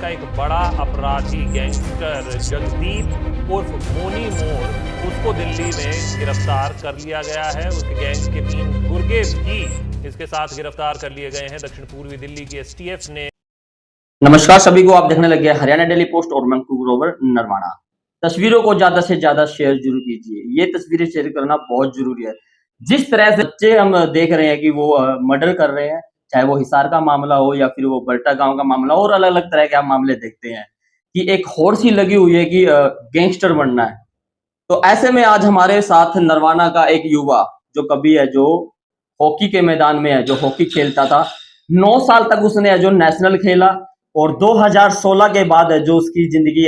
का एक बड़ा अपराधी गैंगस्टर जगदीप उर्फ मोनी मोर, उसको दिल्ली में गिरफ्तार कर लिया गया है। उसके गैंग के 3 गुर्गे भी इसके साथ गिरफ्तार कर लिए गए हैं। दक्षिण पूर्वी दिल्ली की एसटीएफ ने। नमस्कार सभी को, आप देखने लगे हैं हरियाणा डेली पोस्ट और मैं ग्रोवर नरवाना। तस्वीरों को ज्यादा से ज्यादा शेयर जरूर कीजिए। ये तस्वीरें शेयर करना बहुत जरूरी है। जिस तरह से बच्चे हम देख रहे हैं कि वो मर्डर कर रहे हैं, चाहे वो हिसार का मामला हो या फिर वो बल्टा गांव का मामला, और अलग अलग तरह के हम मामले देखते हैं कि एक होड़ सी लगी हुई है कि गैंगस्टर बनना है। तो ऐसे में आज हमारे साथ नरवाना का एक युवा जो कभी है, जो हॉकी के मैदान में है, जो हॉकी खेलता था। 9 साल तक उसने जो नेशनल खेला और 2016 के बाद है जो उसकी जिंदगी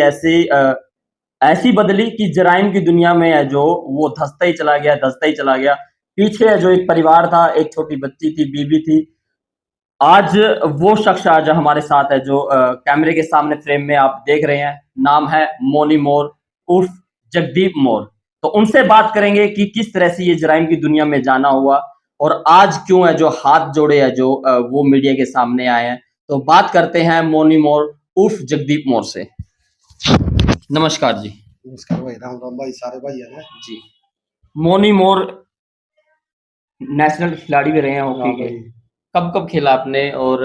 ऐसी बदली कि जराइम की दुनिया में है जो वो धंसता ही चला गया, धंसता ही चला गया। पीछे है जो एक परिवार था, एक छोटी बच्ची थी, बीबी थी। आज वो शख्स आज हमारे साथ है जो कैमरे के सामने फ्रेम में आप देख रहे हैं। नाम है मोनी मोर उर्फ जगदीप मोर। तो उनसे बात करेंगे कि किस तरह से ये जराइम की दुनिया में जाना हुआ और आज क्यों है जो हाथ जोड़े है जो वो मीडिया के सामने आए हैं। तो बात करते हैं मोनी मोर उर्फ जगदीप मोर से। नमस्कार जी। नमस्कार भाई, राम राम भाई, सारे भाई है ना जी। मोनी मोर नेशनल खिलाड़ी भी रहे हैं हॉकी के। कब कब खेला आपने और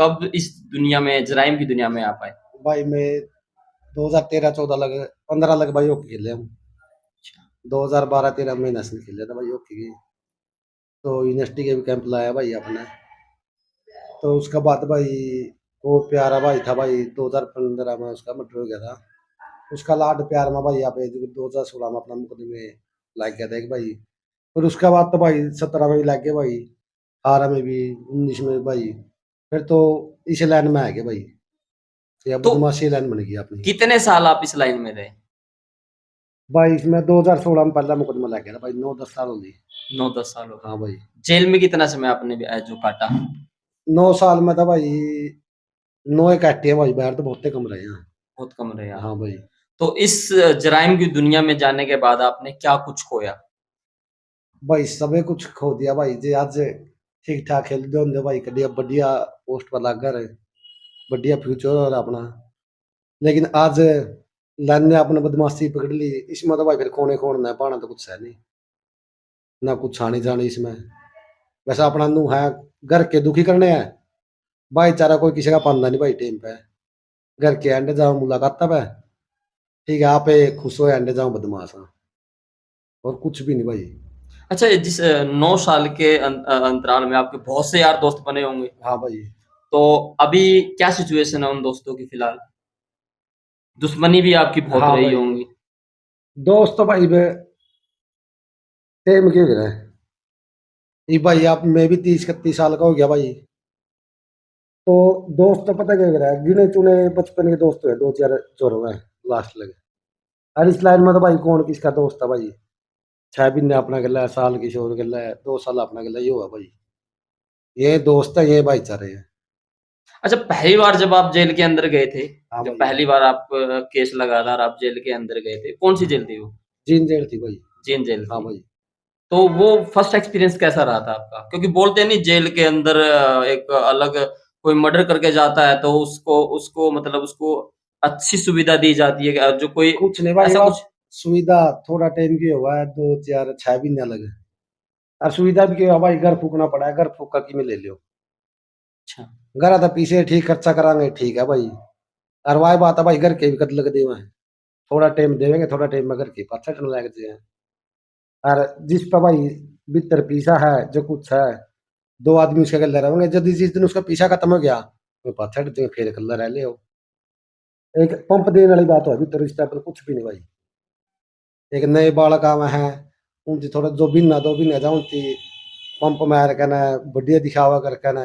कब इस दुनिया में, जराइम की दुनिया में आ पाए? भाई मैं 2013-14 लग 15 लग भाई हॉकी खेले हम। 2012-13 में नेशनल खेले था भाई हॉकी की। तो यूनिवर्सिटी के भी कैंप लाया भाई अपने। तो उसका बाद भाई वो प्यारा भाई था भाई, 2015 में उसका मर्डर हो गया था। उसका लाड प्यार में भाई यहाँ पे 2016 में अपना मुकदमे लग गया था एक भाई। फिर उसके बाद तो भाई 17 में भी लग गया भाई, 18 में भी, 19 में भी भाई। फिर तो इस लाइन में आ गए भाई, या तो बदमाशी लाइन बन गई अपनी। कितने साल आप इस लाइन में रहे? भाई इसमें 2016 में पहला मुकदमा लग गया था भाई, 9-10 साल हो गई। 9-10 साल हो गए। हाँ भाई, जेल में कितना समय आपने जो काटा? 9 साल में था भाई, 9 इकट्ठे है भाई, बाहर तो बहुत कम रहे हैं। बहुत कम रहे आप। हाँ भाई। तो इस जराइम की दुनिया में जाने के बाद आपने क्या कुछ खोया? भाई सबे कुछ खो दिया भाई जे आज ठीक ठाक खेलते होंगे भाई, कभी अब बढ़िया पोस्ट पर लग गए, बढ़िया फ्यूचर और अपना। लेकिन आज लाइन ने अपने बदमाशी पकड़ ली इसमें, तो भाई फिर खोने खोड़ना पाना तो कुछ है नहीं ना, कुछ आने जाने इसमें। वैसा अपना नू है घर के दुखी करने हैं, भाईचारा कोई किसी का पांदा नहीं भाई टाइम पे। घर के एंड जाओ मुलाकात तब है, ठीक है आप खुश हो, एंड जाओ बदमाश हाँ, और कुछ भी नहीं भाई। अच्छा, जिस 9 साल के अंतराल में आपके बहुत से यार दोस्त बने होंगे। हाँ भाई। तो अभी क्या सिचुएशन है उन दोस्तों की फिलहाल? दुश्मनी भी आपकी बहुत हाँ रही भाई, होंगी। दोस्त तो भाई मैं टाइम के रहे ये भाई, आप मैं भी 30-31 साल का हो गया भाई। तो दोस्त तो पता क्या रहा है, गिने चुने बचपन के दोस्त है, 2-4 जोर हुए लास्ट लगे। और इस लाइन में तो भाई कौन किसका दोस्त था भाई, 6 महीने अपना गला है, साल किसी और गला है, 2 साल अपना गला, ये हुआ भाई। ये दोस्त है, ये भाईचारे हैं। अच्छा, पहली बार जब आप जेल के अंदर गए थे, हाँ जब भाई, पहली बार आप केस लगा था और आप जेल के अंदर गए थे, कौन सी जेल थी वो? जीन जेल थी भाई। जीन जेल हाँ थी। भाई। तो वो फर्स्ट एक्सपीरियंस कैसा रहा था आपका? क्योंकि बोलते हैं नहीं, जेल के अंदर एक अलग, कोई मर्डर करके जाता है तो उसको उसको मतलब उसको अच्छी सुविधा दी जाती है, जो कोई कुछ नहीं भाई, ऐसा आप कुछ। सुविधा थोड़ा टाइम की हुआ है, 2-4-6 महीने लगे। और सुविधा भी क्यों है भाई, घर फूकना पड़ा है, घर फूक की में ले लियो। अच्छा। घर आता पीछे ठीक खर्चा करांगे, ठीक है भाई। और वाह बात है भाई, घर के भी कद लग दे हैं, थोड़ा टाइम देवेंगे, थोड़ा टाइम में घर के पाछा टन लग जाए। और जिस पर भाई भीतर पीछा है जो कुछ है, 2 आदमी उसके गले रहेंगे, यदि जिस दिन उसका पीछा खत्म हो गया मैं पाछा हट जाएंगे, फिर कल्ला रह ले हो। एक पंप देने वाली बात हो भीतर, इस टाइप कुछ भी नहीं भाई। एक नए बालक आवे हैं, उनकी थोड़ा जो भी ना दो भी ना जाऊँ उनकी पंप मार के ना बढ़िया दिखावा करके ना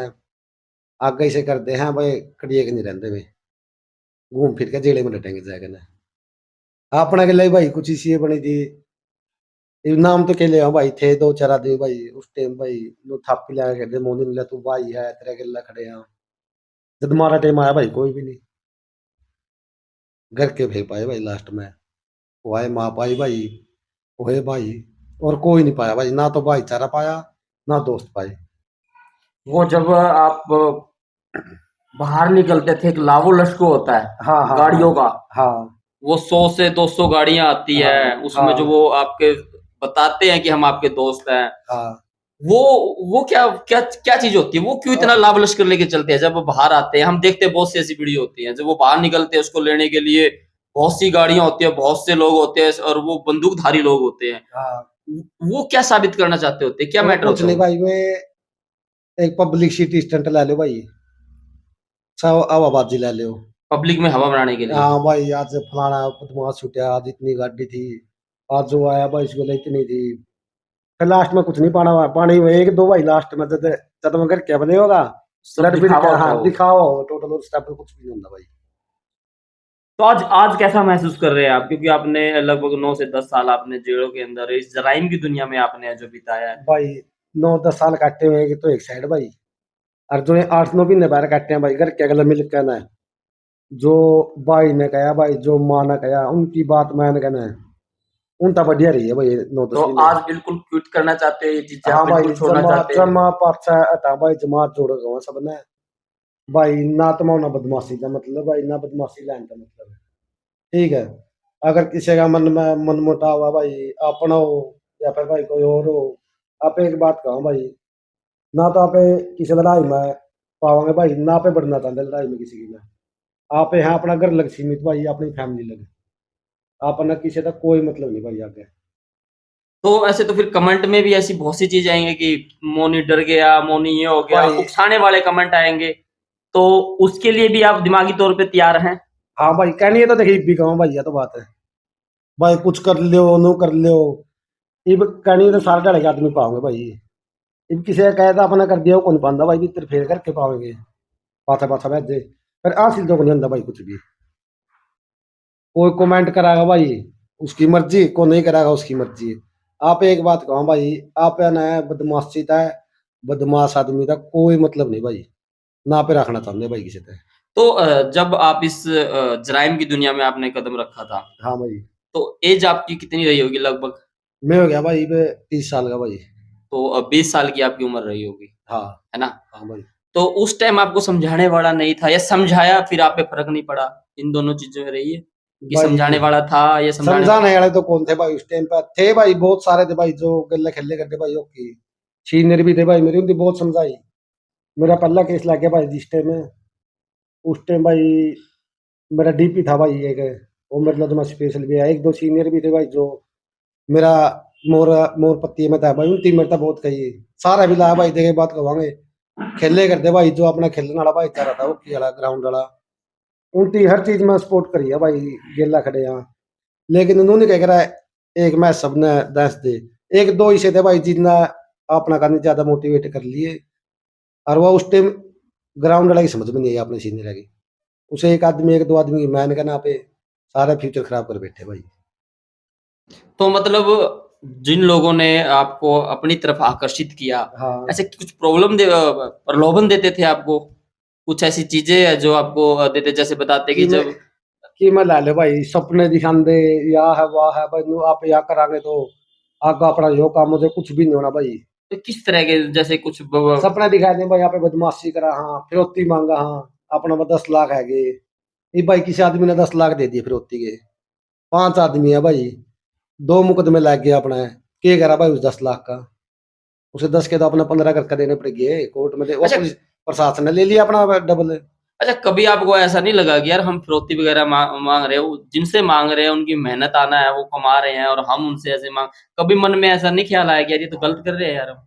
आगे से करते हैं भाई, कड़िए के नहीं रहते वे, घूम फिर के जेले में डटेंगे जाके ना। अपने के लिए भाई कुछ इसी बनी थी, ये नाम तो के लिए हो भाई, थे 2-4 आदमी भाई उस टाइम भाई, नो थापी लगा के दे मोदी मिला तू भाई है तेरे के खड़े हैं। जब हमारा टाइम आया भाई कोई भी नहीं, घर के भेज पाए भाई लास्ट में, वो आए माँ पाई भाई, ओहे भाई, और कोई नहीं पाया भाई, ना तो भाईचारा पाया ना दोस्त पाए। वो जब आप बाहर निकलते थे, एक लावो लश्को होता है हाँ हाँ गाड़ियों का, हाँ वो 100 से 200 गाड़ियां आती हाँ है, उसमें जो हाँ वो आपके बताते हैं कि हम आपके दोस्त हैं। हाँ वो वो क्या क्या क्या चीज होती है, वो क्यों इतना हाँ लाभ लश्कर लेके चलते हैं? जब वो बाहर आते हैं, हम देखते हैं बहुत सी ऐसी वीडियो होती है, जब वो बाहर निकलते हैं उसको लेने के लिए बहुत सी गाड़ियां होती है, बहुत से लोग होते हैं और वो बंदूकधारी लोग होते हैं। हाँ। वो क्या साबित करना चाहते होते हैं, क्या वो मैटर कुछ होता है नहीं वो? भाई, मैं एक पब्लिसिटी स्टंट ले लो भाई, सब हवाबाजी ले लो। पब्लिक में हवा बनाने के लिए। हाँ भाई, आज फलाना बदमाश छूटा, आज इतनी गाड़ी थी, आज जो आया भाई इसको इतनी थी। फिर लास्ट में कुछ नहीं पाना हुआ, पानी में एक दो भाई लास्ट में जब जब मगर क्या बने होगा, सब लड़ भी दिखावा होता है हाँ वो। दिखाओ टोटल, और स्टेप कुछ भी नहीं होता भाई। तो आज आज कैसा महसूस कर रहे हैं आप? क्योंकि आपने लगभग 9 से 10 साल आपने जेलों के अंदर इस जराइम की दुनिया में आपने जो बिताया है। भाई 9-10 साल काटे हुए हैं तो एक साइड भाई, और जो 8-9 महीने बाहर काटे हैं भाई, घर के अगला मिल कहना है, जो भाई ने कहा भाई, जो माँ ने कहा उनकी बात मैंने कहना है, उनका बढ़िया रही है भाई नौ तो दस महीने आज बिल्कुल क्विट करना चाहते हो ये चीजें, आप हाँ भाई, बिल्कुल छोड़ना जमा चाहते हैं? जमा पाचा हटा भाई, जमात जोड़ गवा सबने भाई, ना तो ना बदमाशी का मतलब भाई, ना बदमाशी लाइन का मतलब है। ठीक है, अगर किसी का मन में मन मुटाव हुआ भाई, अपना हो या फिर भाई कोई और हो, आप एक बात कहो भाई, ना तो आप किसी लड़ाई में पाओगे भाई, ना पे बढ़ना चाहते लड़ाई में किसी की में, आप यहाँ अपना घर लग सीमित भाई, अपनी फैमिली लगे, आप ना किसी का कोई मतलब नहीं भाई आगे। तो ऐसे तो फिर कमेंट में भी ऐसी बहुत सी चीजें आएंगे कि मोनी डर गया, मोनी ये हो गया, भाई उकसाने वाले कमेंट आएंगे, तो उसके लिए भी आप दिमागी तौर पे तैयार हैं? हाँ भाई, कहनी है तो देखिए भी कहूँ भाई, ये तो बात है भाई, कुछ कर लियो नो कर लियो, इब कहनी तो सारे ढाई के आदमी पाओगे भाई, इब किसी का कहता अपना कर दिया वो कौन पांदा भाई, भी तेरे फेर करके पाओगे, पाथा पाथा बैठे फिर हासिल तो नहीं होता भाई कुछ भी। कोई कमेंट कराएगा भाई उसकी मर्जी, को नहीं कराएगा उसकी मर्जी। आप एक बात कहो भाई, आप है ना बदमाशी था, बदमाश आदमी था, कोई मतलब नहीं भाई, ना पे रखना चाहते भाई किसी से। तो जब आप इस जराइम की दुनिया में आपने कदम रखा था, हाँ भाई, तो एज आपकी कितनी रही होगी लगभग? मैं हो गया भाई 30 साल का भाई। तो 20 साल की आपकी उम्र रही होगी, हाँ है ना? हाँ भाई। तो उस टाइम आपको समझाने वाला नहीं था या समझाया फिर आप पे फर्क नहीं पड़ा? इन दोनों चीज़ों में रही है? कि भाई समझाने वाला था या समझाने समझाने वाले तो कौन थे भाई उस टाइम पर, थे भाई बहुत सारे थे भाई, जो गल्ले खेले करते भाई ओके, सीनियर भी थे भाई मेरी, उनकी बहुत समझाई। मेरा पहला केस लग गया भाई जिस टाइम में, उस टाइम भाई मेरा डीपी था भाई एक, वो मतलब तो मैं स्पेशल भी है, एक दो सीनियर भी थे भाई, जो मेरा मोर मोर पत्ती में था भाई, उनकी मेरे तो बहुत कही सारा भी लाया भाई, देखे बात करवाएंगे, खेले करते भाई, जो अपना खेलने वाला भाई चाह रहा था वो वाला ग्राउंड वाला, उनकी हर चीज में सपोर्ट करी है भाई, गेला खड़े यहाँ। लेकिन उन्होंने क्या करा, एक मैच सबने 10 दे, एक दो ही से थे भाई जितना अपना करने ज्यादा मोटिवेट कर लिए, और वो उस टाइम ग्राउंड वाला की समझ में नहीं आई अपने सीनियर की, उसे एक आदमी एक दो आदमी की मैन कहना पे सारा फ्यूचर खराब कर बैठे भाई। तो मतलब जिन लोगों ने आपको अपनी तरफ आकर्षित किया, हाँ ऐसे कुछ प्रलोभन देते थे आपको? कुछ ऐसी चीज़ें हैं जो आपको देते, जैसे बताते कि कि मैं जब कि मैं ला ले भाई, सपने दिखांदे, या है वाह है भाई, नु आप या करांगे तो आगा अपना यो काम मुझे कुछ भी नहीं होना भाई। तो किस तरह के, जैसे कुछ ब सपने दिखा दे भाई, यहाँ पे बदमाशी करा हाँ, फिरौती मांगा हाँ, अपना 10 लाख है गे, ये भाई किसी आदमी ने 10 लाख दे दिए फिरौती के, 5 आदमी है भाई, 2 मुकदमे लग गए अपना, के करा भाई उस 10 लाख का, उसे 10 के तो अपना 15 करके देने पड़ गए कोर्ट में, वो अच्छा पुलिस प्रशासन ने ले लिया अपना डबल। अच्छा, कभी आपको ऐसा नहीं लगा कि यार हम फिरौती वगैरह माँग रहे हैं, वो जिनसे माँग रहे हैं उनकी मेहनत आना है, वो कमा रहे हैं और हम उनसे ऐसे माँग, कभी मन में ऐसा नहीं ख्याल आया कि यार ये तो गलत कर रहे हैं यार हम?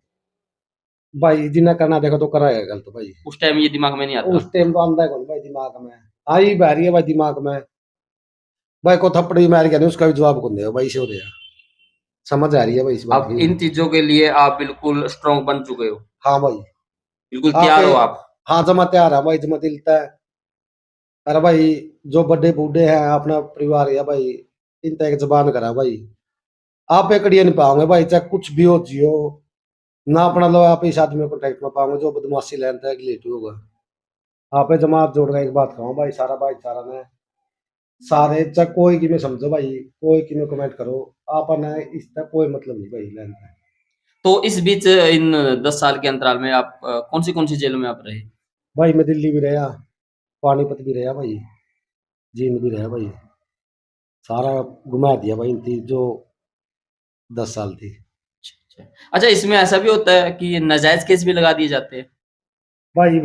भाई जिन्हें करना देखो तो कराएगा गलत भाई, उस टाइम ये दिमाग में नहीं आता? उस टाइम तो आंदा है कौन भाई दिमाग में, आई बह रही है भाई दिमाग में, भाई को थप्पड़ी मार गया नहीं उसका भी जवाब कौन देगा भाई, से हो रहा समझ आ रही है भाई इस बात अब की। इन चीज़ों के लिए आप बिल्कुल स्ट्रॉन्ग बन चुके हो, हाँ भाई, बिल्कुल आके तैयार हो आप। हाँ जमा तैयार है भाई, जमा दिलता है। अरे भाई जो बड़े बूढ़े हैं अपना परिवार है भाई, इनका एक जबान करा भाई, आप एक नहीं पाओगे भाई, चाहे कुछ भी हो जियो, ना अपना लो आप इस आदमी को कॉन्टेक्ट में पाओगे जो बदमाशी लेता है रिलेटिव होगा। आप जमात जोड़ का एक बात कहूँ भाई, सारा भाईचारा ने सारे, चाहे कोई की में समझो भाई, कोई की में कमेंट करो, आप ना इसका कोई मतलब नहीं भाई लेना है। तो इस बीच इन 10 साल के अंतराल में आप कौन-सी जेलों में आप रहे? भाई मैं दिल्ली भी रहा, पानीपत भी रहा भाई, जींद भी रहा भाई, सारा घुमा दिया भाई इनकी जो 10 साल थी। अच्छा अच्छा, इसमें ऐसा भी होता है कि नाजायज केस भी लगा दिए जाते हैं? भाई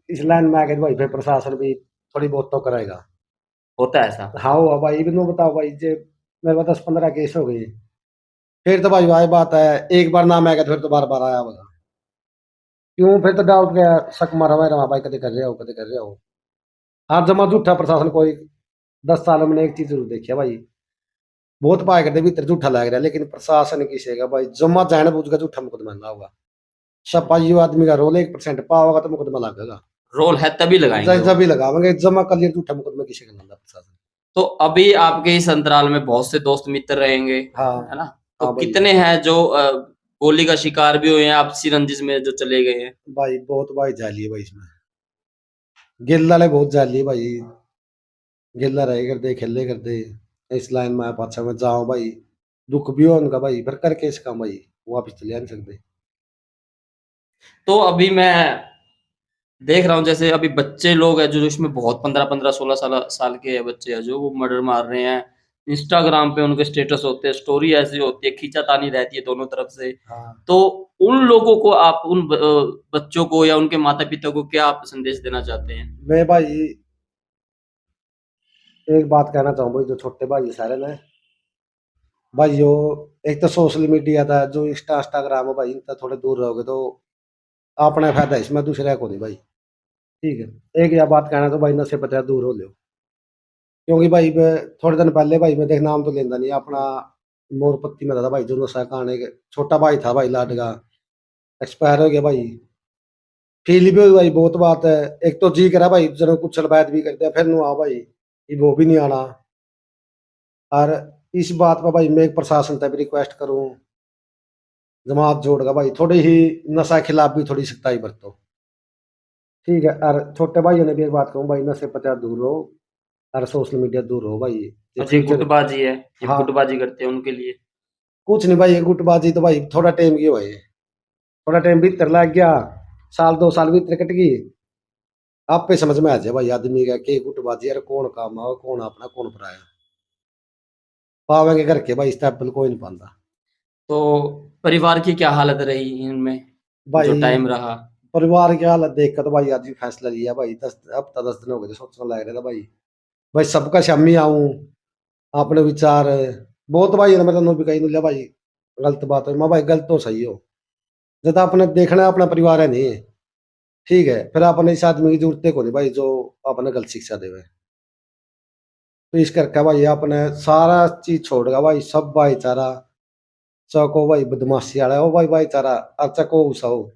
इस लाइन में आके भाई फिर प्रशासन भी थोड़ी बहुत तो करेगा। होता है ऐसा? हाँ हुआ भाई, इनको बताओ भाई जे मेरे पास 10-15 केस हो गए, फिर तो भाई वही बात है, एक बार नाम आएगा तो फिर तो बार बार आया होगा, क्यों फिर तो डाउट गया, शक मारा मेरा भाई कदे कर रहे हो कदे कर रहे हो। हाँ जमा झूठा प्रशासन कोई 10 साल में एक चीज जरूर देखी है भाई, बहुत पाए करते भीतर झूठा लग रहा है, लेकिन प्रशासन किसी का भाई जमा जान बूझ का झूठा मुकदमा ना होगा, सब भाई आदमी का रोल 1% पा होगा तो मुकदमा लगेगा, रोल है तभी लगाएंगे वो। जब भी लगावेंगे जमा कर लिया झूठा मुकदमा किसी का ना प्रशासन। तो अभी आपके इस अंतराल में बहुत से दोस्त मित्र रहेंगे, हाँ है ना? तो हाँ भाई, कितने हैं जो गोली का शिकार भी हुए हैं, आपसी रंजिश में जो चले गए हैं? भाई बहुत भाई जाली है भाई इसमें, गिल वाले बहुत जाली है भाई, गिल्ला रहे करते खेले करते, इस लाइन में पाछा में जाओ भाई, दुख भी हो उनका भाई फिर करके इसका भाई वापिस चले आ नहीं सकते। तो अभी मैं देख रहा हूँ जैसे अभी बच्चे लोग हैं जो इसमें बहुत 15-15 16 साल के हैं बच्चे हैं जो वो मर्डर मार रहे हैं। इंस्टाग्राम पे उनके स्टेटस होते हैं, स्टोरी ऐसी होती है, खींचातानी रहती है दोनों तरफ से। हाँ तो उन लोगों को आप बच्चों को या उनके माता-पिता को क्या आप संदेश देना चाहते हैं? मैं भाई एक बात कहना चाहूँ भाई, जो छोटे भाई सारे ने भाई यो, एक तो सोशल मीडिया था जो इंस्टाग्राम है भाई, इनसे थोड़े दूर रहोगे तो अपना फायदा है इसमें, दूसरे को नहीं भाई, ठीक है। एक यह बात कहना तो भाई नशे पता दूर हो लो, क्योंकि भाई थोड़े दिन पहले भाई मैं देख नाम तो लेंदा नहीं अपना, मोरपत्ती में था भाई जो नशा खाने के, छोटा भाई था भाई लाडगा, एक्सपायर हो गया भाई, फील भी हुई भाई बहुत बात है, एक तो जी करा भाई जरा कुछ बात भी कर दिया फिर नु आ भाई ये वो भी नहीं आना। और इस बात पर भाई मैं एक प्रशासन तक भी रिक्वेस्ट करूं, जमात जोड़गा भाई थोड़ी ही नशा खिलाफ भी थोड़ी सख्ताई बरतो, ठीक है। और छोटे भाइयों ने भी एक बात कहूँ भाई, नशे पचा दूर रहो और सोशल मीडिया दूर रहो भाई, ये और जो फ्यूचर। गुटबाजी है, ये हाँ गुटबाजी करते हैं उनके लिए? कुछ नहीं भाई, ये गुटबाजी तो भाई थोड़ा टाइम की भाई, थोड़ा टाइम भीतर लग गया, साल 2 साल भीतर कट गई, आप पे समझ में आ जाए भाई आदमी का कि गुटबाजी यार कौन काम है कौन अपना कौन पराया, पावेंगे करके भाई स्टेपल कोई नहीं पाता तो परिवार की क्या हालत रही इनमें, जो भाई। टाइम रहा? परिवार की हालत देख कर तो भाई आज ही फैसला लिया भाई, 10 दिन हो गए थे, सोचने लग रहा था भाई, भाई सबका शामी आऊं अपने विचार, बहुत भाई ने मतलब भी कही लिया भाई गलत बात है, मैं भाई गलत तो सही हो, जब आपने देखना है अपना परिवार है नहीं, ठीक है, फिर अपने इस आदमी की जरूरत को नहीं भाई जो अपने गलत शिक्षा देवे, तो इस करके भाई आपने सारा चीज छोड़गा भाई, सब भाईचारा, चको भाई बदमाशी वाला हो भाई भाईचारा, अच्छा को उसा हो,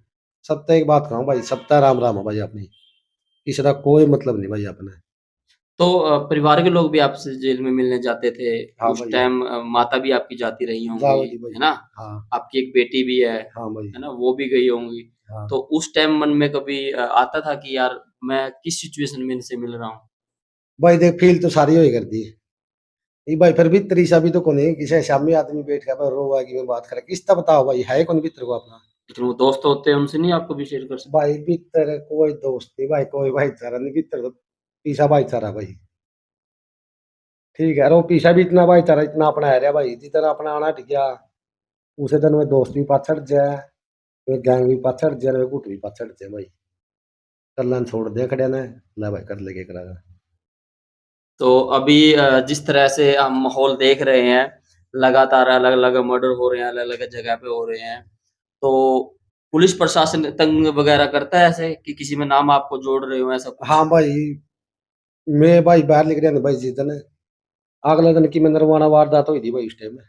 सब तो एक बात कहूँ भाई, सबता राम राम है भाई अपनी, किसी का कोई मतलब नहीं भाई अपने। तो परिवार के लोग भी आपसे जेल में मिलने जाते थे, हाँ उस भाई, टाइम माता भी आपकी जाती रही होंगी, जाओ जी भाई, है ना? हाँ आपकी एक बेटी भी हाँ भाई, है ना? वो भी गई होंगी। हाँ तो उस टाइम मन में कभी आता था कि यार मैं किस सिचुएशन में इनसे मिल रहा हूँ? भाई देख फील तो सारी हो ही कर दी, ये भाई फिर भी तरीसा भी तो कोनी किसी शामी आदमी बैठ के रोवा की में बात करे, किसका बताओ भाई है कौन भीतर को अपना, लेकिन वो दोस्त होते हैं उनसे नहीं आपको भी शेयर कर सकते? भाई भीतर कोई दोस्त नहीं भाई, कोई भाईचारा नहीं भीतर, तो पीछा भाईचारा भाई, ठीक है। और वो पीछा भी इतना भाईचारा इतना अपना है रहा भाई, जितना अपना आना टिकिया उसे दिन में दोस्त भी पाछड़ जाए, वे गैंग भी पाछड़ जाए, वे गुट भी पाछड़ जाए भाई, कल्लन छोड़ दे खड़े ने, ले भाई कर लेके करागा। तो अभी जिस तरह से हम माहौल देख रहे हैं, लगातार अलग-अलग मर्डर हो रहे हैं, अलग-अलग जगह पे हो रहे हैं, तो पुलिस प्रशासन तंग वगैरह करता है ऐसे कि किसी में नाम आपको जोड़ रहे हो ऐसा कुछ? हाँ भाई, मैं भाई बाहर निकल रहा भाई जिस दिन अगले दिन की मैं नरवाना वारदात हुई थी भाई उस टाइम में,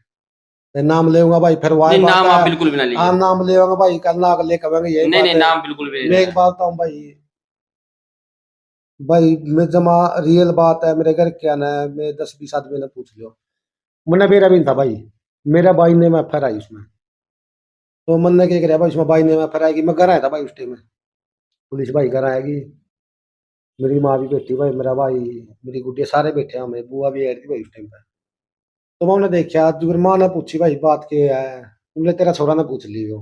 मैं नाम लेऊंगा भाई फिर वाई नहीं, बात नाम है, आप बिल्कुल भी ना हाँ लीजिए। नाम लेऊंगा भाई कल ना अगले कहेंगे यही नहीं, नहीं, बात है। नाम बिल्कुल भी नहीं मैं लेना एक है। बात बताऊं भाई मैं जमा रियल बात है, मेरे घर क्या ना है, मैं 10-20 आदमी ने पूछ लियो, मैंने मेरा भी नहीं था भाई, मेरा भाई ने मैं फिर आई उसमें, तो मन ने क्या कराया भाई उसमें भाई ने मैं फिर आएगी, मैं घर आया था भाई उस टाइम में, पुलिस भाई घर आएगी, मेरी माँ भी बैठी भाई, मेरा भाई, मेरी गुड्डिया सारे बैठे हैं, हमें बुआ भी आई थी भाई उस टाइम पे, तो मैं उन्हें देखा जो माँ ने पूछी भाई बात क्या है, बोले तेरा छोरा ने पूछ लियो,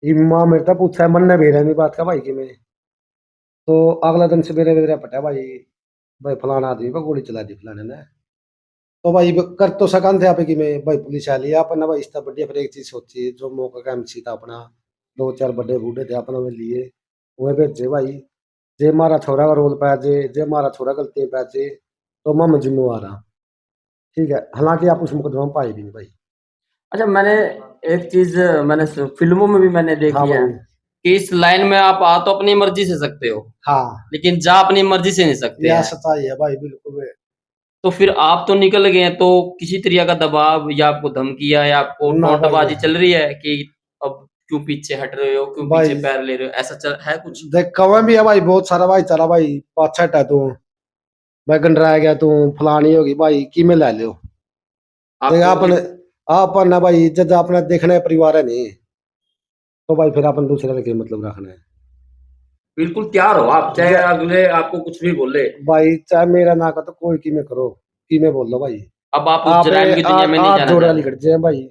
ये माँ मेरे तक पूछा है, मन ने भेजा नहीं बात का भाई कि मैं, तो अगला दिन सवेरे मेरा पटा भाई फलाना आदमी पर गोली चला दी फलाने ने। तो भाई कर तो सकां थे आप कि मैं भाई पुलिस आ लिया अपन भाई इसका बढ़िया फिर एक चीज सोची जो मौका का एमसी था अपना, दो चार बड़े बूढ़े थे अपना में लिए, वह भेजे भाई, जे मारा छोरा का रोल पै जे, जे मारा छोरा गलती पै जे, तो मैं जिम्मेवार हाँ। ठीक है, हालांकि आप उस मुकदमा में पाए भी नहीं भाई। अच्छा, मैंने एक चीज मैंने फिल्मों में भी मैंने हाँ देखी है भाई। कि इस लाइन में आप आ तो अपनी मर्जी से सकते हो, हाँ, लेकिन जा अपनी मर्जी से नहीं सकते यह हैं। सच्चाई है भाई बिल्कुल। तो फिर आप तो निकल गए हैं, तो किसी तरह का दबाव या आपको धमकियां या आपको ना भाई टोंटबाजी नहीं चल रही है कि अब क्यों पीछे हट रहे हो, क्यों पीछे भाई, पैर ले रहे हो, ऐसा है कुछ? देख कौन भी है भाई, बहुत सारा भाई चला भाई पाछट है तू, भाई गंडरा गया तू, फलानी होगी भाई की में ले लियो। देख आपको आपने आपन ना भाई इज्जत अपने देखना है परिवार है नहीं, तो भाई फिर अपन दूसरे के मतलब रखना है। बिल्कुल तैयार हो आप, चाहे ज- अगले आपको कुछ भी बोले। भाई चाहे मेरा ना का तो कोई की में करो, की में बोल लो भाई। अब आप उस आप जराइम की दुनिया में नहीं हाथ जाना जोड़े वाली चाहते। खड़ जाए भाई,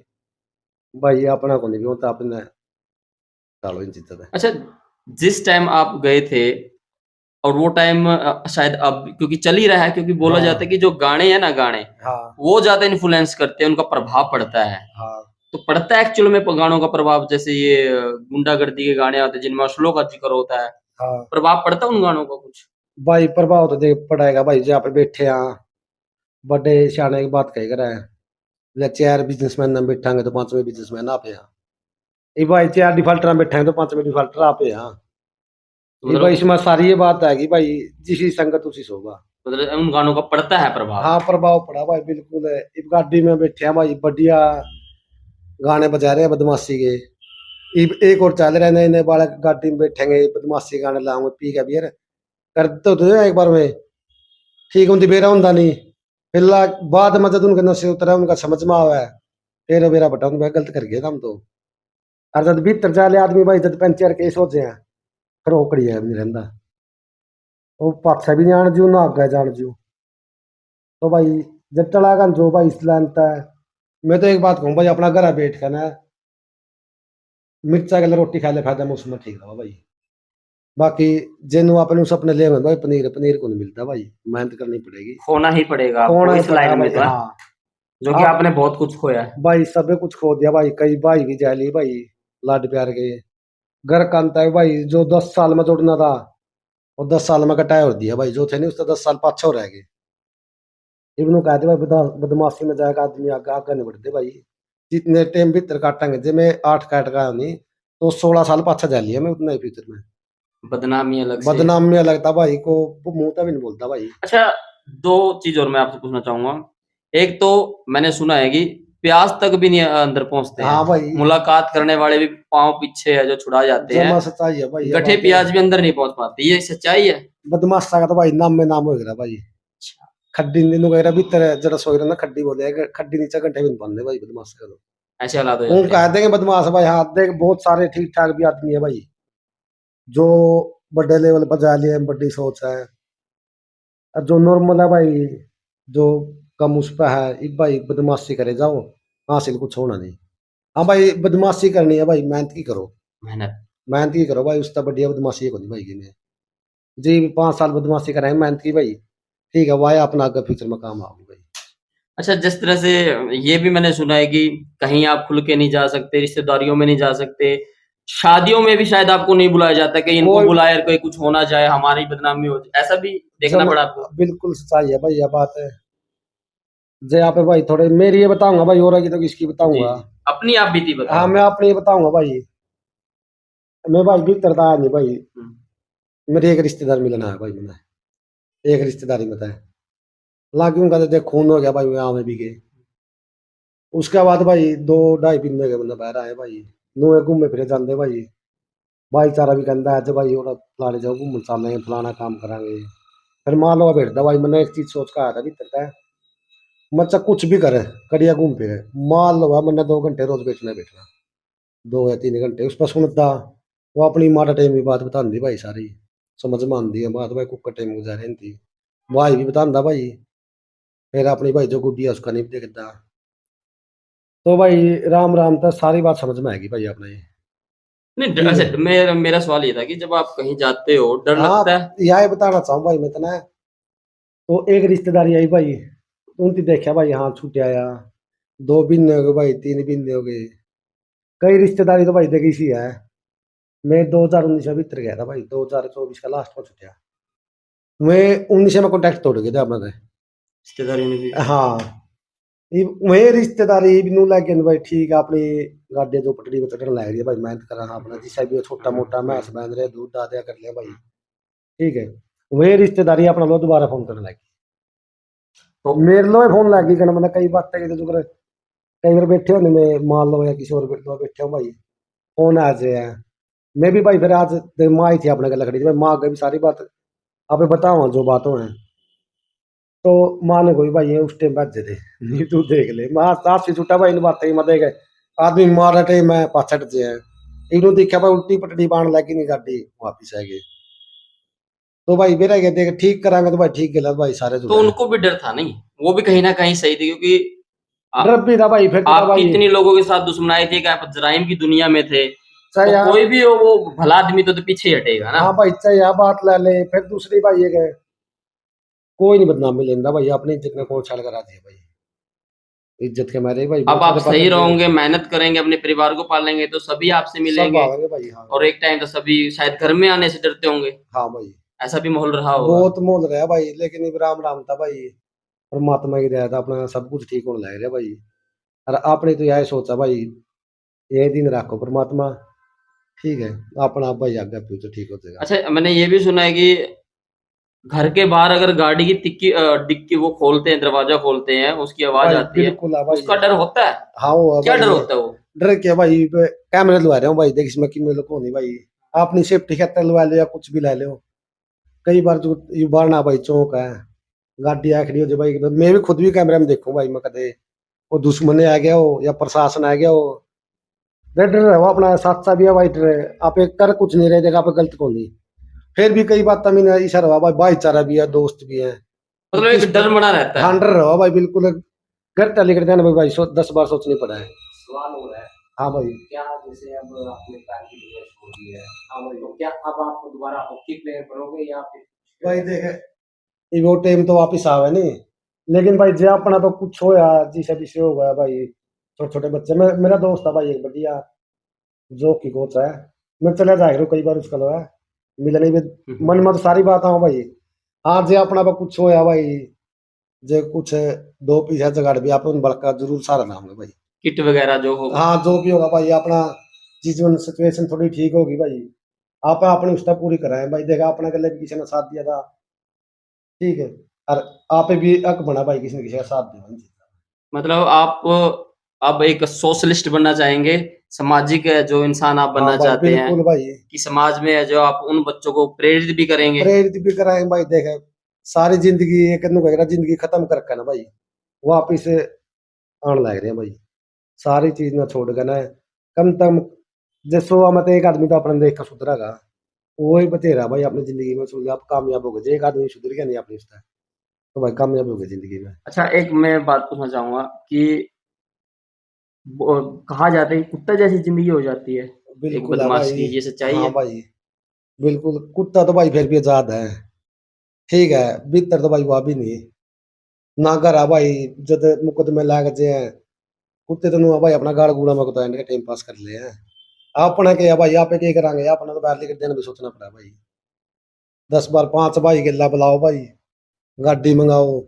भाई अपना को नहीं होता अपने डालो इन चीजों में। अच्छा, जिस टाइम आप गए थे और वो टाइम शायद अब क्योंकि चल ही रहा है, क्योंकि बोला जाता है हाँ कि जो गाने हैं ना, गाने हाँ वो ज्यादा इन्फ्लुएंस करते हैं, उनका प्रभाव पड़ता है। हाँ तो पड़ता है एक्चुअल में गानों का प्रभाव, जैसे ये गुंडागर्दी के गाने आते हैं जिनमें असलों का जिक्र होता है, हाँ प्रभाव पड़ता है उन गानों का कुछ? भाई प्रभाव तो देख पड़ेगा भाई, जहाँ पे बैठे हैं बड़े सियाने की बात कही कर ले, चार बिजनेसमैन ना बैठांगे तो पांचवें बिजनेसमैन आप यहाँ, ये भाई चार डिफाल्टर बैठे तो पांचवें डिफाल्टर आप यहाँ। ये भाई मतलब इसमें सारी ये बात है कि भाई जिसी संगत उसी सोगा। मतलब उन गानों का पड़ता है प्रभाव। हाँ प्रभाव पड़ा भाई बिल्कुल है। इस गाड़ी में बैठे हैं भाई बढ़िया गाने बजा रहे हैं बदमाशी के, एक और चल रहे नए नए बालक गाड़ी में बैठेंगे बदमाशी गाने लाऊंगे पी के बियर कर तो एक बार में ठीक होंगी बेरा होंदा नहीं, फिर बाद में जब उनके नशे उतरा उनका समझ में आवा है, फिर मेरा बटा भाई गलत कर गया हम तो। और जब भीतर जाले आदमी भाई जब पंचर केस हो जाए फिर वो कड़ी है नहीं रहता, वो पाछा भी नहीं आने जू ना आगे जान जू। तो भाई जब चलागा जो भाई इस लानता है, मैं तो एक बात कहूँ भाई अपना घर बैठ कर ना मिर्चा के लिए रोटी खा ले फायदा मौसम में ठीक रहा भाई। बाकी जिन अपने उस अपने ले भाई पनीर पनीर को नहीं मिलता भाई, मेहनत करनी पड़ेगी, खोना ही पड़ेगा आपको खोना ही इस पड़ा लाइन में भाई। तो है, हाँ जो कि आप आपने बहुत कुछ खोया है। भाई सबे कुछ खो दिया भाई, कई भाई भी जा ली भाई लाड प्यार के, घर कांता है भाई जो 10 साल में जोड़ना था और 10 साल में कटाया और दिया भाई, जो थे नहीं उससे 10 साल पाछा हो रह गए। इबनू कहते भाई बदमाशी में जाएगा आदमी आगे आगे नहीं बढ़ते भाई, जितने टाइम भीतर काटेंगे जे मैं 8 काट का नहीं तो 16 साल पाछा जा लिया मैं उतना ही फ्यूचर में। बदनामी अलग से। बदनाम में लगता भाई को, वो मुंह तक भी नहीं बोलता भाई। अच्छा, दो चीज और मैं आपसे पूछना चाहूंगा। एक तो मैंने सुना है कि प्याज तक भी नहीं अंदर पहुंचते हैं, हाँ भाई मुलाकात करने वाले भी पांव पीछे है जो छुड़ा जाते हैं, जमा सच्चाई है भाई, ये गठे बात है। प्याज भी अंदर नहीं पहुंच पाते, ये सच्चाई है? बदमाशा का तो भाई नाम में नाम हो गया भाई, खड्डी दिन वगैरह भीतर जरा सोच रहा ना खड्डी बोले खड्डी नीचे घंटे भी नहीं बनने भाई बदमाश का तो। ऐसे हालात हो वो जाते कह हैं। देंगे बदमाश भाई, हाँ देख बहुत सारे ठीक ठाक भी आदमी है भाई जो बड़े लेवल पर जा लिए बड़ी सोच है, और जो नॉर्मल है भाई जो कम उस पर है एक भाई बदमाशी करे जाओ हासिल कुछ होना नहीं। हाँ भाई बदमाशी करनी है भाई, मेहनत की करो, मेहनत। मेहनत की करो भाई, उसका बढ़िया बदमाशी को नहीं भाई की में जी 5 साल बदमाशी कराए मेहनत की भाई, ठीक है वाह अपना आगे फ्यूचर में काम आओगे भाई। अच्छा, जिस तरह से ये भी मैंने सुना है कि कहीं आप खुल के नहीं जा सकते, रिश्तेदारियों में नहीं जा सकते, शादियों में भी शायद आपको नहीं बुलाया जाता, कहीं इनको कोई बुलाया कोई कुछ होना जाए, हमारी बदनामी हो जाए, ऐसा भी देखना जम पड़ा आपको? बिल्कुल सच्चाई है भाई, यह बात है। जे यहाँ पे भाई थोड़े मेरी ये बताऊंगा भाई और की तो किसकी जी, बताऊंगा। जी। अपनी आप बीती हाँ बताओ। मैं अपनी ये बताऊंगा भाई, मैं भाई भीतर था नहीं भाई, हुँ। मेरे एक रिश्तेदार मिलना है भाई मैंने, एक रिश्तेदारी में था लागी उनका तो देख खून हो गया भाई यहाँ में भी गए। उसके बाद भाई 2 ढाई महीने के बंदा बह रहा है भाई, नुए घूमे फिरे जाते भाई, भाईचारा भी कहता है भाई और फलाने जाओ घूमन चलेंगे फलाना काम करांगे, फिर मान लो बैठता भाई मैंने एक चीज सोच के आया था भीतर का, मतलब कुछ भी करे कड़िया घूम फिरे, मान लो मैंने 2 घंटे रोज बैठना 2 या 3 घंटे उस पर सुनता, वो अपनी माड़ा टाइम की बात बताती भाई सारी, समझ में आती है बात भाई कुकर टाइम गुजारे थी, भाई भी बताता भाई, फिर अपनी भाई जो गुड्डी है उसका नहीं देखता। तो भाई राम राम तो सारी बात समझ में आएगी भाई अपने ये। नहीं ठीक अच्छा, है। मेरा मेरा सवाल ये था कि जब आप कहीं जाते हो डर हाँ, लगता है? यही बताना चाहूँ भाई मैं इतना, तो एक रिश्तेदारी आई भाई, उनकी देखा भाई, हाँ छूट आया, 2 महीने हो गए भाई, 3 महीने हो गए। कई रिश्तेदारी तो भाई देखी सी है। मैं 2019 में भीतर गया था भाई, 2024 का लास्ट में छुट्टिया। मैं 19 में कॉन्टैक्ट तोड़ गए थे अपना ते। रिश्तेदारियों ने भी? हाँ, वही रिश्तेदारी नू लगे भाई, ठीक है अपनी गाड्डे जो पटड़ी में चढ़न लग रही है भाई, मेहनत कर रहा अपना जिससे भी छोटा मोटा मैस बांध रहे, दूध दादा कर लिया भाई, ठीक है। वही रिश्तेदारी अपना लो दोबारा फोन करने लगी, तो मेरे लो फोन लगी करना, मतलब कई बातें की तो कई बार बैठे हो नहीं, मैं मान लो या किसी और बैठे हो भाई, फोन आ जाए। मैं भी भाई फिर आज माँ ही थी अपने गल खड़ी थी भाई, माँ भी सारी बात आप बताओ जो बातों है, तो माँ ने कोई भाई ये उस टाइम बजे थे नहीं तू देख ले, माँ सास से छुट्टा भाई इन बातें ही मत देख, आदमी मार टाइम मैं पाछट जे है, इन्हों देखा भाई उल्टी पटड़ी बाण लगी नहीं गाड़ी वापिस आ गए। तो भाई मेरा क्या देख ठीक करांगे तो भाई ठीक गलत भाई सारे तो जुड़े हैं। उनको भी डर था नहीं? वो भी कहीं न कहीं सही थे क्योंकि आ डर भी था भाई, फिर तो था आपकी भाई, इतनी लोगों के साथ दुश्मनाई थी कि आप जराइम की दुनिया में थे, चाहे तो यार, कोई भी हो वो भला आदमी तो पीछे ही हटेगा ना? हाँ भाई चाहे यह बात ला ले, फिर दूसरी भाई ये गए, कोई नहीं बदनामी लेंदा भाई, अपनी इज्जत में कौन छल करा दिया भाई, इज्जत के मारे भाई अब बहुत आप सारे सही पकड़ लिए, रहोगे, मेहनत करेंगे, अपने परिवार को पालेंगे तो सभी आपसे सब मिलेंगे आवेंगे भाई, हाँ। और एक टाइम तो सभी शायद घर में आने से डरते होंगे, हाँ भाई, ऐसा भी माहौल रहा होगा। बहुत मोल रहा भाई, लेकिन अब राम राम था भाई, परमात्मा की दया था, अपना सब कुछ ठीक होने लग रहा भाई। और आपने तो यही सोचा भाई, ये दिन रखो परमात्मा, ठीक है, अपना आप भाई आगे फ्यूचर ठीक हो जाएगा। अच्छा, मैंने ये भी सुना है कि घर के बाहर अगर गाड़ी की डिक्की वो खोलते हैं, दरवाजा खोलते हैं, उसकी आवाज़ भाई आती है, बिल्कुल है भाई, उसका डर होता है? हाँ वो क्या भाई, डर होता है वो? डर क्या भाई, कैमरे लगा रहे हो भाई, देख इसमें कितने लोग नहीं भाई, अपनी सेफ्टी खातर लगा लो या कुछ भी ला लो। कई बार जो ये बारना भाई चौक है, गाड़ी आ खड़ी हो जाए भाई, मैं भी खुद भी कैमरे में देखूं भाई, मैं कदे वो दुश्मन आ गया हो या प्रशासन आ गया हो, डर डर रहो अपना साथ सा भी है भाई, डर आप एक कर कुछ नहीं रहे, जगह आप गलत को नहीं, फिर भी कई बात तमीन इशारा हुआ भाई, भाईचारा भी है, दोस्त भी है, मतलब किस एक पर डर बना रहता हाँ है। डर रहो भाई बिल्कुल, घर टली कर देना भाई, 10 बार सोचनी पड़ा है। सवाल हो रहा है, हाँ भाई, क्या जैसे अब आपने कार की दुनिया छोड़ दी है, हाँ भाई, तो क्या अब आप दोबारा हॉकी प्लेयर बनोगे या फिर भाई देखे ये वो टाइम तो वापिस आवे नहीं, लेकिन भाई जे अपना तो कुछ होया जिसे भी से हो गया भाई, छोटे छोटे बच्चे, मेरा दोस्त था भाई एक बढ़िया जो की कोच है, मैं चला जाया करूँ कई बार उसका लगा मिलने में, मन में तो सारी बात आओ भाई, हाँ जे अपना तो कुछ होया भाई, जे कुछ दो पीछा जगाड़ भी आप उन बड़का जरूर सारा नाम है भाई, किट वगैरह जो होगा। हाँ जो भी होगा भाई, अपना जिस सिचुएशन थोड़ी ठीक होगी भाई, आप अपनी उसका पूरी कराएं भाई, देखा अपने गले भी किसी ने साथ दिया था, ठीक है, और आप भी हक बना भाई किसी ने किसी का साथ दिया। मतलब आप अब एक सोशलिस्ट बनना चाहेंगे, सामाजिक जो इंसान आप हाँ बनना भाई चाहते हैं बिल्कुल भाई, कि समाज में जो आप उन बच्चों को प्रेरित भी करेंगे। प्रेरित भी कराएं भाई, देखे सारी जिंदगी एक जिंदगी खत्म करके ना भाई, वापिस आने लग रहे हैं भाई, सारी चीज ना छोड़ कर ना, कम तम जैसो मत एक आदमी तो अपने देख कर सुधरेगा, वही बतेरा भाई अपनी जिंदगी में सुधर, आप कामयाब हो गए, एक आदमी सुधर गया नहीं अपनी उसका, तो भाई कामयाब हो गए जिंदगी में। अच्छा, एक मैं बात पूछना चाहूँगा कि कहा जाता है कि कुत्ता जैसी ज़िंदगी हो जाती है, एक बिल्कुल है बदमाश भाई, की, ये सच्चाई हाँ है? भाई, बिल्कुल कुत्ता तो भाई फिर भी आजाद है, ठीक है, भीतर तो भाई वह भी नहीं, ना घर आ भाई, जब मुकदमे लाग जे हैं, कुत्ते तो नु भाई अपना गाड़ गूड़ा में कुत्ता इनके टाइम पास कर ले हैं, अपने के भाई आप क्या करांगे, अपना तो बाहर लेकर देना भी सोचना पड़ा भाई, 10 बार 5 भाई गिल्ला बुलाओ भाई, गाड़ी मंगाओ,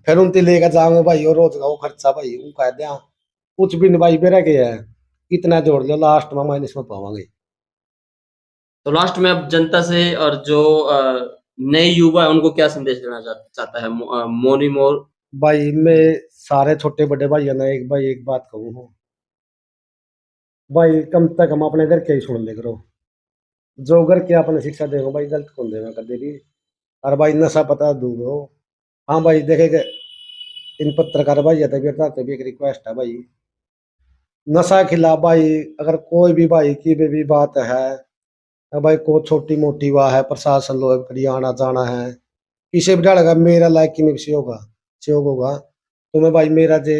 फिर उनते लेकर जाओगे भाई, और रोज का वो खर्चा भाई वो कह दिया, कुछ भी नहीं भाई बेरा के है, कितना जोड़ लो लास्ट में माइनस में पावांगे। तो लास्ट में अब जनता से और जो नए युवा है उनको क्या संदेश देना चाहता है मोनी मोर? भाई मैं सारे छोटे बड़े भाइयों ने एक भाई एक बात कहूँ हूँ, भाई कम से कम अपने घर के ही सुन ले करो, जो घर के अपने शिक्षा देगा भाई गलत कौन देगा कदे भी, और भाई नशा पता दूर हो। हाँ भाई देखेगा, इन पत्रकार भाई तभी भी एक रिक्वेस्ट है भाई, नशा खिलाफ भाई, अगर कोई भी भाई की भी बात है, भाई को छोटी मोटी वाह है, प्रशासन लोग कड़ी आना जाना है, किसी भी डालेगा मेरा लायक की में भी सहयोग होगा, तो मैं भाई मेरा जे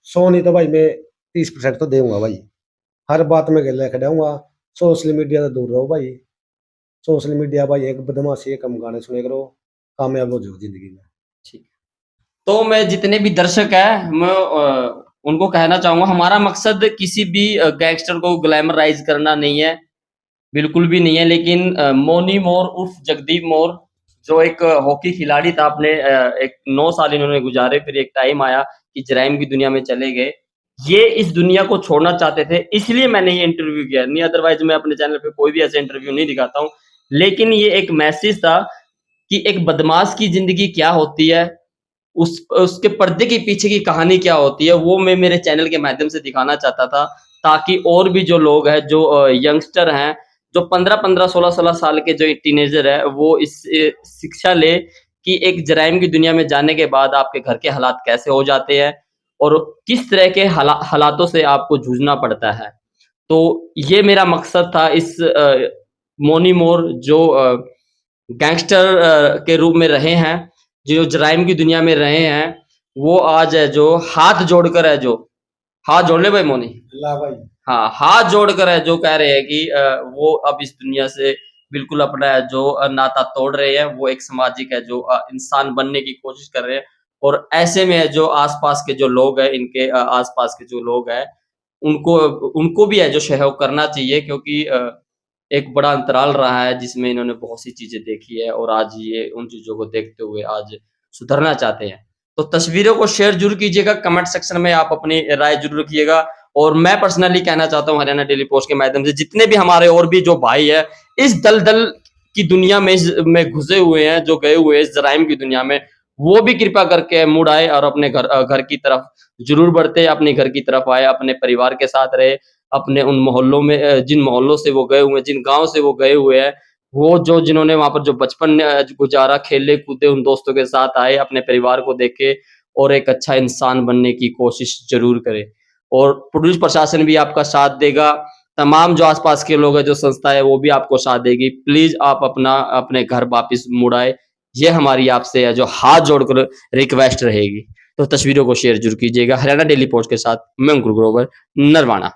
100 नहीं तो भाई मैं 30% तो दूंगा भाई, हर बात में गले खड़ाऊंगा, सोशल मीडिया से दूर रहो भाई। सोशल मीडिया भाई एक बदमाशी है, कम गाने सुने करो, कामयाब हो जाओ जिंदगी में। ठीक। तो मैं जितने भी दर्शक हैं मैं उनको कहना चाहूंगा, हमारा मकसद किसी भी गैंगस्टर को ग्लैमराइज करना नहीं है, बिल्कुल भी नहीं है। लेकिन मोनी मोर उर्फ जगदीप मोर जो एक हॉकी खिलाड़ी था, अपने एक 9 साल इन्होंने गुजारे, फिर एक टाइम आया कि जराइम की दुनिया में चले गए। ये इस दुनिया को छोड़ना चाहते थे, इसलिए मैंने ये इंटरव्यू किया, नहीं अदरवाइज मैं अपने चैनल पे कोई भी ऐसे इंटरव्यू नहीं दिखाता हूँ। लेकिन ये एक मैसेज था कि एक बदमाश की जिंदगी क्या होती है, उसके पर्दे के पीछे की कहानी क्या होती है, वो मैं मेरे चैनल के माध्यम से दिखाना चाहता था, ताकि और भी जो लोग हैं, जो यंगस्टर हैं, जो 15-15, 16-16 साल के जो टीनेजर है, वो इस शिक्षा ले कि एक जराइम की दुनिया में जाने के बाद आपके घर के हालात कैसे हो जाते हैं और किस तरह के हालातों से आपको जूझना पड़ता है। तो ये मेरा मकसद था इस मोनी मोर जो गैंगस्टर के रूप में रहे हैं, जो जराइम की दुनिया में रहे हैं, वो आज है जो हाथ जोड़कर है, जो हाथ जोड़ ले भाई मोनी। ला भाई। हाँ, हाथ जोड़कर है जो कह रहे हैं कि वो अब इस दुनिया से बिल्कुल अपना जो नाता तोड़ रहे हैं, वो एक सामाजिक है जो इंसान बनने की कोशिश कर रहे हैं। और ऐसे में जो आस-पास के जो लोग हैं, इनके आस-पास के जो लोग हैं, उनको उनको भी है जो सहयोग करना चाहिए, क्योंकि एक बड़ा अंतराल रहा है जिसमें इन्होंने बहुत सी चीज़ें देखी है और आज ये उन चीज़ों को देखते हुए आज सुधरना चाहते हैं। तो तस्वीरों को शेयर ज़रूर कीजिएगा, कमेंट सेक्शन में आप अपनी राय ज़रूर रखिएगा। और मैं पर्सनली कहना चाहता हूँ हरियाणा डेली पोस्ट के माध्यम से, जितने भी हमारे और भी जो भाई हैं, इस दलदल की दुनिया में घुसे हुए हैं, जो गए हुए हैं इस जराइम की दुनिया में, वो भी कृपया करके मुड़ आए और अपने घर की तरफ ज़रूर बढ़ते, अपने घर की तरफ आए, अपने परिवार के साथ रहे, अपने उन मोहल्लों में जिन मोहल्लों से वो गए हुए हैं, जिन गाँव से वो गए हुए हैं, वो जो जिन्होंने वहाँ पर जो बचपन गुज़ारा, खेले-कूदे, उन दोस्तों के साथ आए, अपने परिवार को देखे और एक अच्छा इंसान बनने की कोशिश ज़रूर करें। और पुलिस प्रशासन भी आपका साथ देगा, तमाम जो आस-पास के लोग हैं, जो संस्था है, वो भी आपको साथ देगी। प्लीज़ आप अपने घर वापस मुड़ आए, ये हमारी आपसे है जो हाथ जोड़कर रिक्वेस्ट रहेगी। तो तस्वीरों को शेयर ज़रूर कीजिएगा। हरियाणा डेली पोस्ट के साथ मैं अंकुर ग्रोवर, नरवाना।